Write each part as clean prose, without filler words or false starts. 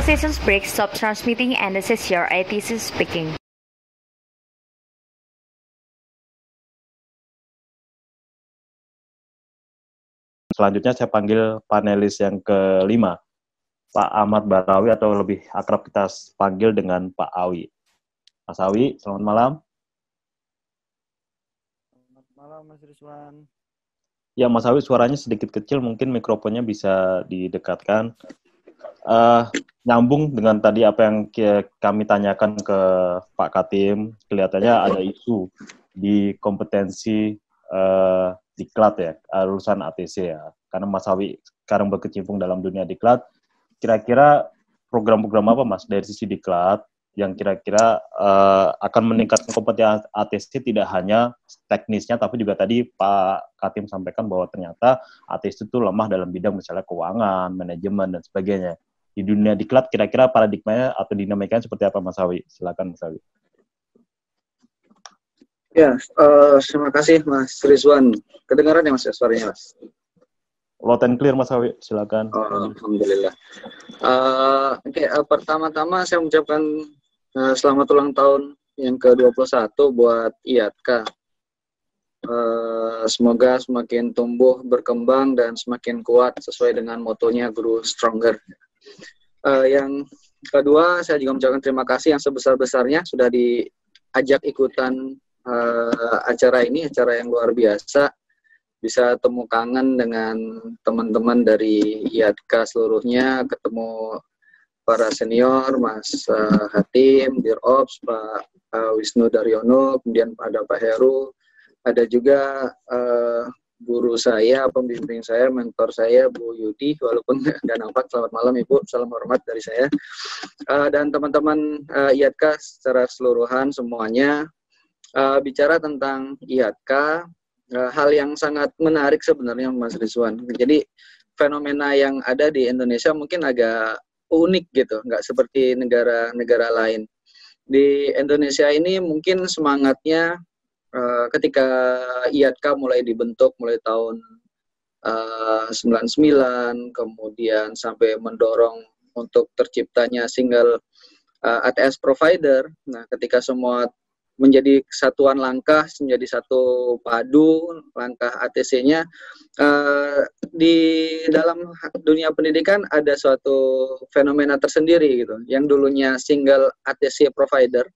All systems break, stop transmitting, and this is your ITC speaking. Selanjutnya saya panggil panelis yang kelima, Pak Ahmad Barawi atau lebih akrab kita panggil dengan Pak Awi. Mas Awi, selamat malam. Selamat malam, Mas Rizwan. Ya, Mas Awi suaranya sedikit kecil, mungkin mikrofonnya bisa didekatkan. Nyambung dengan tadi apa yang kami tanyakan ke Pak Katim, kelihatannya ada isu di kompetensi diklat ya, lulusan ATC ya. Karena Mas Awi sekarang berkecimpung dalam dunia diklat, kira-kira program-program apa Mas dari sisi diklat yang kira-kira akan meningkatkan kompetensi ATC tidak hanya teknisnya, tapi juga tadi Pak Katim sampaikan bahwa ternyata ATC itu lemah dalam bidang misalnya keuangan, manajemen, dan sebagainya. Di dunia diklat kira-kira paradigmanya atau dinamikanya seperti apa Mas Awi? Silakan Mas Awi. Ya, terima kasih Mas Rizwan. Kedengaran ya Mas suaranya Mas? Loud and clear Mas Awi, silakan. Alhamdulillah. Pertama-tama saya mengucapkan selamat ulang tahun yang ke-21 buat IATKA. Semoga semakin tumbuh, berkembang, dan semakin kuat sesuai dengan motonya Grow Stronger. Yang kedua, saya juga mengucapkan terima kasih yang sebesar-besarnya sudah diajak ikutan acara ini, acara yang luar biasa. Bisa temu kangen dengan teman-teman dari IATKA seluruhnya, ketemu para senior, Mas Hatim, Dirops, Pak Wisnu Daryono, kemudian ada Pak Heru, ada juga guru saya, pembimbing saya, mentor saya, Bu Yudi, walaupun nggak nampak. Selamat malam Ibu, salam hormat dari saya. Dan teman-teman IATKA secara keseluruhan semuanya, bicara tentang IATKA, hal yang sangat menarik sebenarnya Mas Rizwan. Jadi fenomena yang ada di Indonesia mungkin agak unik gitu, nggak seperti negara-negara lain. Di Indonesia ini mungkin semangatnya ketika IATKA mulai dibentuk mulai tahun 99, kemudian sampai mendorong untuk terciptanya single ATS provider. Nah, ketika semua menjadi kesatuan langkah, menjadi satu padu langkah ATC-nya, di dalam dunia pendidikan ada suatu fenomena tersendiri gitu. Yang dulunya single ATC provider,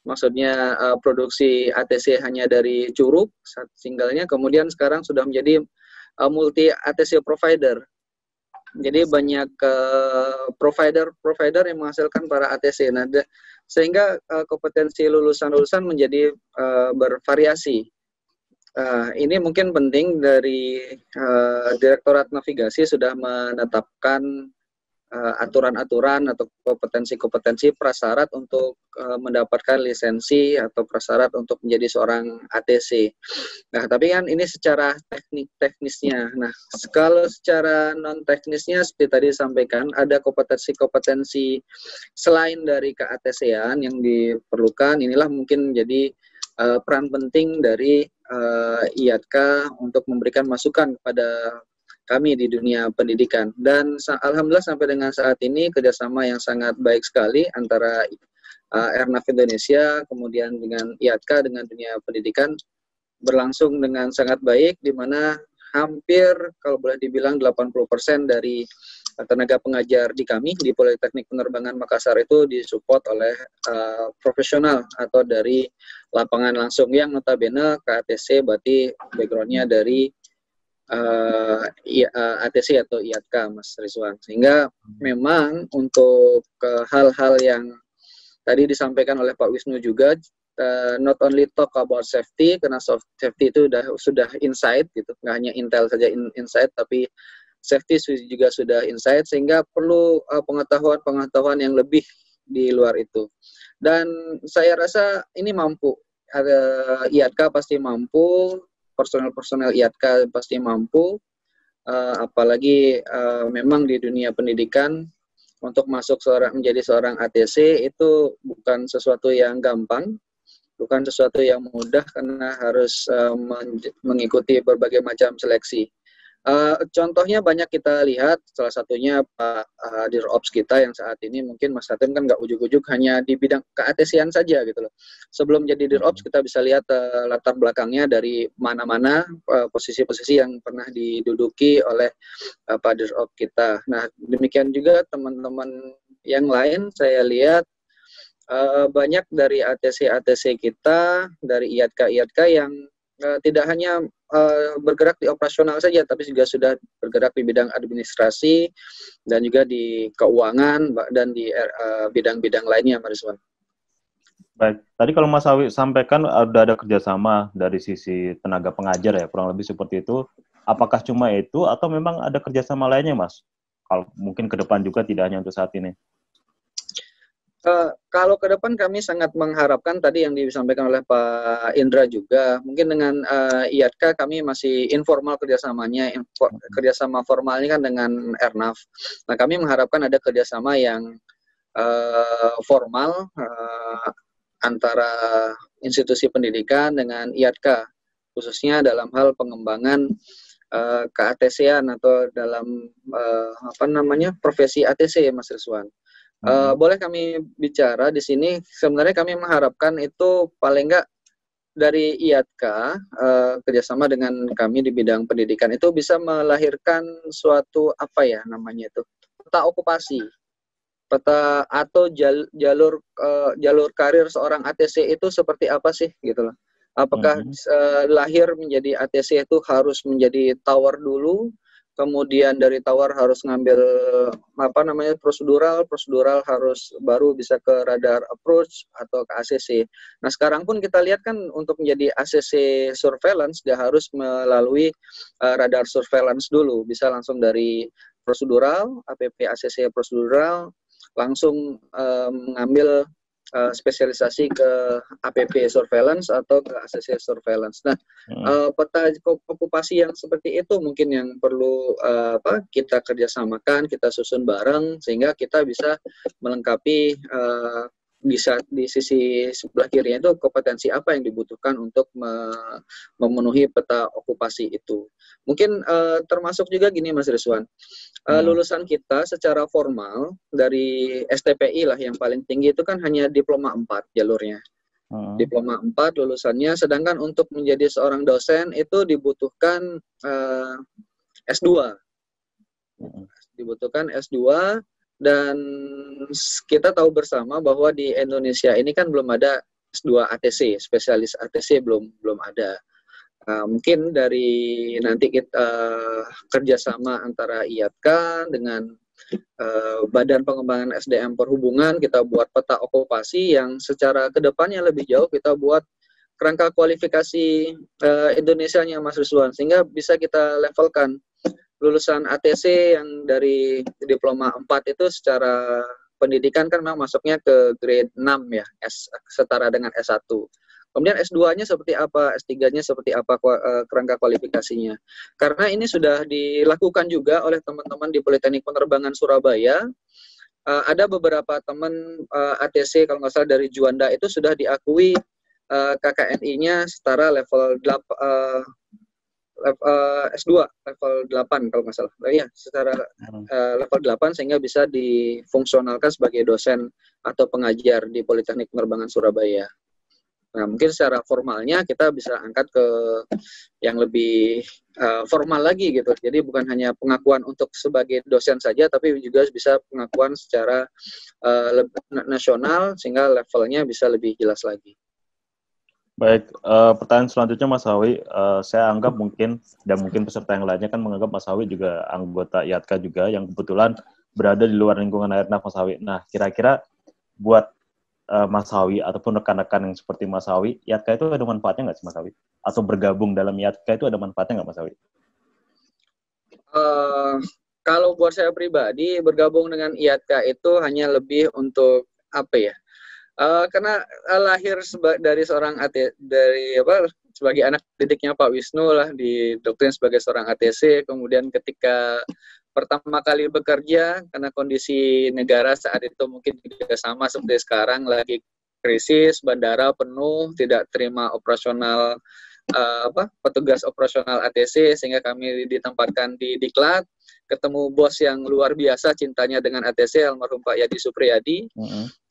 maksudnya produksi ATC hanya dari curug singlenya, kemudian sekarang sudah menjadi multi ATC provider. Jadi banyak provider yang menghasilkan para ATC. Nah, sehingga kompetensi lulusan-lulusan menjadi bervariasi. Ini mungkin penting dari Direktorat Navigasi sudah menetapkan aturan-aturan atau kompetensi-kompetensi prasyarat untuk mendapatkan lisensi atau prasyarat untuk menjadi seorang ATC. Nah, tapi kan ini secara teknisnya. Nah, kalau secara non-teknisnya seperti tadi disampaikan, ada kompetensi-kompetensi selain dari ke-ATC-an yang diperlukan. Inilah mungkin menjadi peran penting dari IATKA untuk memberikan masukan kepada kami di dunia pendidikan. Dan alhamdulillah sampai dengan saat ini kerjasama yang sangat baik sekali antara Airnav Indonesia kemudian dengan IATKA dengan dunia pendidikan berlangsung dengan sangat baik, di mana hampir kalau boleh dibilang 80% dari tenaga pengajar di kami di Politeknik Penerbangan Makassar itu disupport oleh profesional atau dari lapangan langsung yang notabene KATC berarti background-nya dari ATC atau IATKA, Mas Rizwan. Sehingga memang untuk hal-hal yang tadi disampaikan oleh Pak Wisnu juga, not only talk about safety, karena safety itu sudah insight gitu, nggak hanya intel saja insight, tapi safety juga sudah insight, sehingga perlu pengetahuan yang lebih di luar itu. Dan saya rasa ini mampu, IATKA pasti mampu, personel IATKA pasti mampu, apalagi memang di dunia pendidikan untuk masuk menjadi seorang ATC itu bukan sesuatu yang gampang, bukan sesuatu yang mudah karena harus mengikuti berbagai macam seleksi. Contohnya banyak kita lihat, salah satunya Pak Dirops kita yang saat ini mungkin Mas Hatim kan nggak ujuk-ujuk hanya di bidang keATC-an saja gitu loh. Sebelum jadi Dirops kita bisa lihat latar belakangnya dari mana-mana posisi-posisi yang pernah diduduki oleh Pak Dirops kita. Nah demikian juga teman-teman yang lain saya lihat banyak dari ATC-ATC kita, dari IATK-IATK yang tidak hanya bergerak di operasional saja, tapi juga sudah bergerak di bidang administrasi dan juga di keuangan dan di bidang-bidang lainnya, Mas Rizwan. Baik, tadi kalau Mas Awi sampaikan ada kerjasama dari sisi tenaga pengajar ya, kurang lebih seperti itu. Apakah cuma itu atau memang ada kerjasama lainnya, Mas? Kalau mungkin ke depan juga tidak hanya untuk saat ini. Kalau ke depan kami sangat mengharapkan tadi yang disampaikan oleh Pak Indra juga, mungkin dengan IATK kami masih informal kerjasamanya, kerjasama formalnya kan dengan Airnav. Nah kami mengharapkan ada kerjasama yang formal antara institusi pendidikan dengan IATK, khususnya dalam hal pengembangan keATC-an atau dalam profesi ATC, Mas Rizwan. Boleh kami bicara di sini, sebenarnya kami mengharapkan itu paling enggak dari IATK kerjasama dengan kami di bidang pendidikan itu bisa melahirkan suatu peta okupasi, peta atau jalur karir seorang ATC itu seperti apa sih gitu loh. Apakah lahir menjadi ATC itu harus menjadi tower dulu, kemudian dari tower harus ngambil prosedural harus baru bisa ke radar approach atau ke ACC. Nah sekarang pun kita lihat kan untuk menjadi ACC surveillance dia harus melalui radar surveillance dulu, bisa langsung dari prosedural, APP ACC prosedural, langsung mengambil spesialisasi ke APP surveillance atau ke ACC surveillance. Nah, peta okupasi yang seperti itu mungkin yang perlu kita kerjasamakan, kita susun bareng sehingga kita bisa melengkapi di sisi sebelah kirinya itu kompetensi apa yang dibutuhkan untuk memenuhi peta okupasi itu. Mungkin termasuk juga gini Mas Rizwan, lulusan kita secara formal dari STPI lah yang paling tinggi itu kan hanya diploma 4 jalurnya. Diploma 4 lulusannya, sedangkan untuk menjadi seorang dosen itu dibutuhkan S2. Dibutuhkan S2 dan kita tahu bersama bahwa di Indonesia ini kan belum ada S2 ATC, spesialis ATC belum ada. Mungkin dari nanti kita kerjasama antara IATK dengan Badan Pengembangan SDM Perhubungan, kita buat peta okupasi yang secara kedepannya lebih jauh kita buat kerangka kualifikasi Indonesianya Mas Rizwan, sehingga bisa kita levelkan lulusan ATC yang dari diploma 4 itu secara pendidikan kan memang masuknya ke grade 6 ya, setara dengan S1. Kemudian S2-nya seperti apa, S3-nya seperti apa kerangka kualifikasinya. Karena ini sudah dilakukan juga oleh teman-teman di Politeknik Penerbangan Surabaya. Ada beberapa teman ATC kalau nggak salah dari Juanda itu sudah diakui KKNI-nya setara level 8, S2 level 8 kalau nggak salah. Ya, secara level 8 sehingga bisa difungsionalkan sebagai dosen atau pengajar di Politeknik Penerbangan Surabaya. Nah, mungkin secara formalnya kita bisa angkat ke yang lebih formal lagi gitu. Jadi bukan hanya pengakuan untuk sebagai dosen saja, tapi juga bisa pengakuan secara nasional sehingga levelnya bisa lebih jelas lagi. Baik, pertanyaan selanjutnya Mas Hawi, saya anggap mungkin, dan mungkin peserta yang lainnya kan menganggap Mas Hawi juga anggota IATK juga, yang kebetulan berada di luar lingkungan Airnav Mas Hawi. Nah, kira-kira buat Mas Hawi ataupun rekan-rekan yang seperti Mas Hawi, IATK itu ada manfaatnya nggak sih Mas Hawi? Atau bergabung dalam IATK itu ada manfaatnya nggak Mas Hawi? Kalau buat saya pribadi, bergabung dengan IATK itu hanya lebih untuk apa ya? Karena lahir dari seorang sebagai anak didiknya Pak Wisnu lah, didoktrin sebagai seorang ATC, kemudian ketika pertama kali bekerja karena kondisi negara saat itu mungkin tidak sama seperti sekarang, lagi krisis, bandara penuh, tidak terima operasional petugas operasional ATC, sehingga kami ditempatkan di Diklat, ketemu bos yang luar biasa cintanya dengan ATC, almarhum Pak Yadi Supriyadi.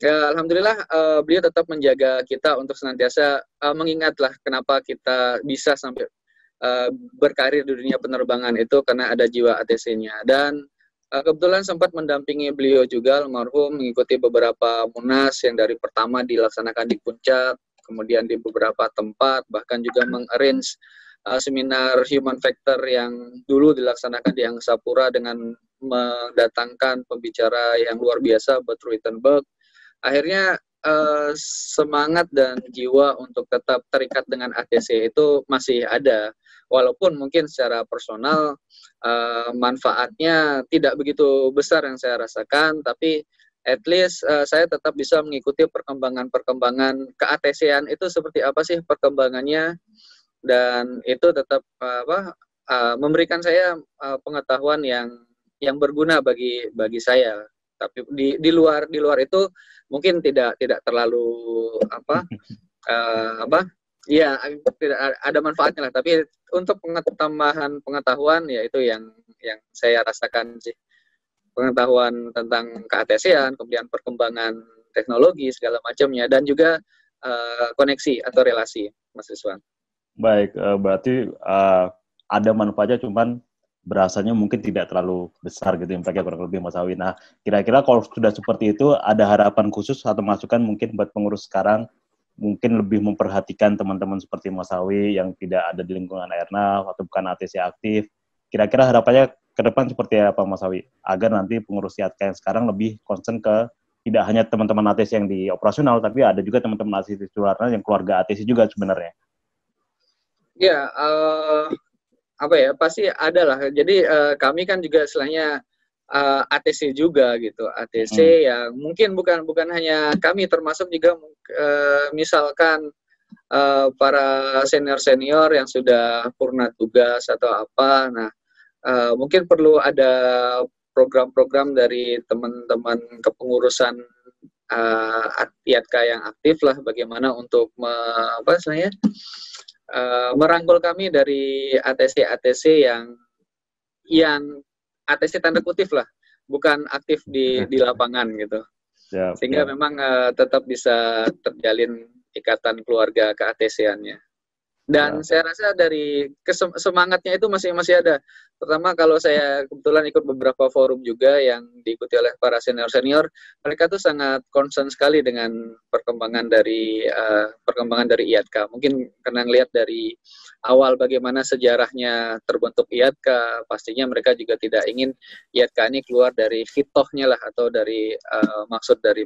Ya, alhamdulillah beliau tetap menjaga kita untuk senantiasa mengingatlah kenapa kita bisa sampai berkarir di dunia penerbangan itu karena ada jiwa ATC-nya. Dan kebetulan sempat mendampingi beliau juga almarhum mengikuti beberapa munas yang dari pertama dilaksanakan di Puncak, kemudian di beberapa tempat, bahkan juga mengarrange seminar human factor yang dulu dilaksanakan di Angkasa Pura dengan mendatangkan pembicara yang luar biasa, Bert Ruitenberg. Akhirnya semangat dan jiwa untuk tetap terikat dengan ATC itu masih ada, walaupun mungkin secara personal manfaatnya tidak begitu besar yang saya rasakan, tapi at least saya tetap bisa mengikuti perkembangan ke-ATC-an itu seperti apa sih perkembangannya, dan itu tetap memberikan saya pengetahuan yang berguna bagi saya. Tapi di luar itu mungkin tidak terlalu ya tidak ada manfaatnya lah, tapi untuk tambahan pengetahuan ya itu yang saya rasakan sih, pengetahuan tentang ke-ATC-an, kemudian perkembangan teknologi segala macamnya, dan juga koneksi atau relasi, Mas Rizwan. Baik, berarti ada manfaatnya, cuman berasanya mungkin tidak terlalu besar gitu impactnya kurang lebih, Mas Awi. Nah, kira-kira kalau sudah seperti itu, ada harapan khusus atau masukan mungkin buat pengurus sekarang, mungkin lebih memperhatikan teman-teman seperti Mas Awi yang tidak ada di lingkungan Airnav atau bukan ATC aktif. Kira-kira harapannya ke depan seperti apa, Mas Awi? Agar nanti pengurus YATKA yang sekarang lebih concern ke tidak hanya teman-teman ATC yang di operasional, tapi ada juga teman-teman ATC di luar yang keluarga ATC juga sebenarnya. Ya, pasti ada lah. Jadi kami kan juga istilahnya ATC juga gitu, ATC yang mungkin bukan hanya kami, termasuk juga misalkan para senior yang sudah purna tugas atau apa. Nah, mungkin perlu ada program-program dari teman-teman kepengurusan YATKA yang aktif lah, bagaimana untuk merangkul kami dari ATC yang ATC tanda kutip lah, bukan aktif di lapangan gitu. Sehingga memang tetap bisa terjalin ikatan keluarga ke-ATC-annya. Dan saya rasa dari semangatnya itu masih ada. Pertama, kalau saya kebetulan ikut beberapa forum juga yang diikuti oleh para senior, mereka tuh sangat concern sekali dengan perkembangan dari IATKA. Mungkin karena ngelihat dari awal bagaimana sejarahnya terbentuk IATKA, pastinya mereka juga tidak ingin IATKA ini keluar dari hitohnya lah, atau dari maksud dari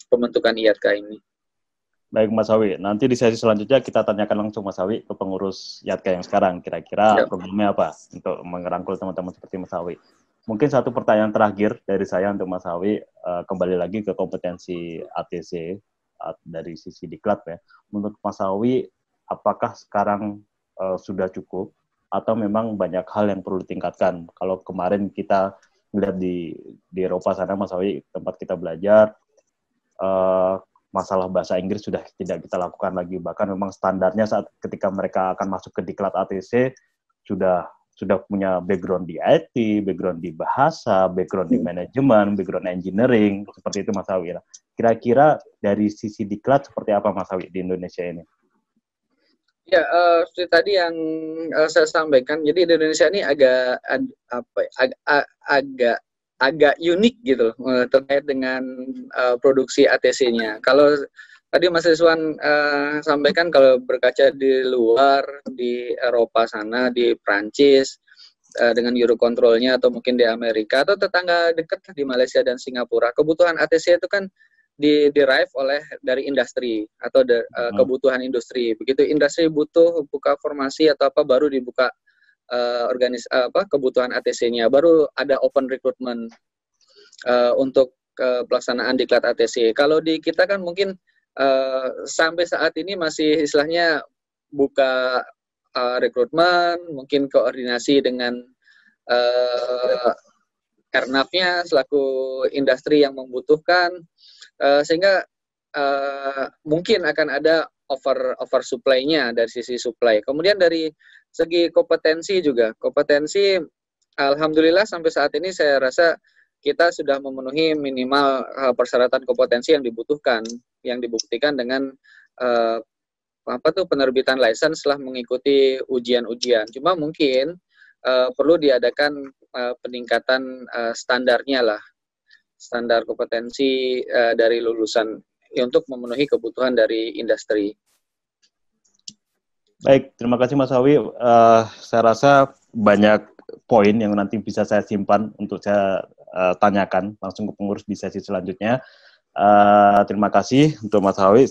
pembentukan IATKA ini. Baik, Mas Awi. Nanti di sesi selanjutnya kita tanyakan langsung Mas Awi ke pengurus YATKA yang sekarang. Kira-kira programnya apa untuk merangkul teman-teman seperti Mas Awi. Mungkin satu pertanyaan terakhir dari saya untuk Mas Awi, kembali lagi ke kompetensi ATC dari sisi Diklat ya. Menurut Mas Awi, apakah sekarang sudah cukup atau memang banyak hal yang perlu ditingkatkan? Kalau kemarin kita melihat di Eropa sana, Mas Awi, tempat kita belajar, masalah bahasa Inggris sudah tidak kita lakukan lagi. Bahkan memang standarnya saat ketika mereka akan masuk ke Diklat ATC sudah punya background di IT, background di bahasa, background di manajemen, background engineering, seperti itu Mas Awi. Kira-kira dari sisi Diklat seperti apa Mas Awi di Indonesia ini? Ya, seperti tadi yang saya sampaikan, jadi di Indonesia ini agak unik gitu terkait dengan produksi ATC-nya. Kalau tadi Mas Rizwan sampaikan, kalau berkaca di luar, di Eropa sana, di Prancis dengan Eurocontrol-nya, atau mungkin di Amerika atau tetangga dekat di Malaysia dan Singapura, kebutuhan ATC itu kan derive oleh dari industri atau kebutuhan industri. Begitu industri butuh buka formasi atau apa, baru dibuka kebutuhan ATC-nya, baru ada open recruitment untuk pelaksanaan Diklat ATC. Kalau di kita kan mungkin sampai saat ini masih istilahnya buka rekrutmen, mungkin koordinasi dengan Airnav-nya selaku industri yang membutuhkan, sehingga mungkin akan ada over supply-nya dari sisi supply. Kemudian dari segi kompetensi juga, kompetensi alhamdulillah sampai saat ini saya rasa kita sudah memenuhi minimal persyaratan kompetensi yang dibutuhkan, yang dibuktikan dengan penerbitan license setelah mengikuti ujian-ujian. Cuma mungkin perlu diadakan peningkatan standarnya lah, standar kompetensi dari lulusan untuk memenuhi kebutuhan dari industri. Baik, terima kasih Mas Awi. Saya rasa banyak poin yang nanti bisa saya simpan untuk saya tanyakan langsung ke pengurus di sesi selanjutnya. Terima kasih untuk Mas Awi.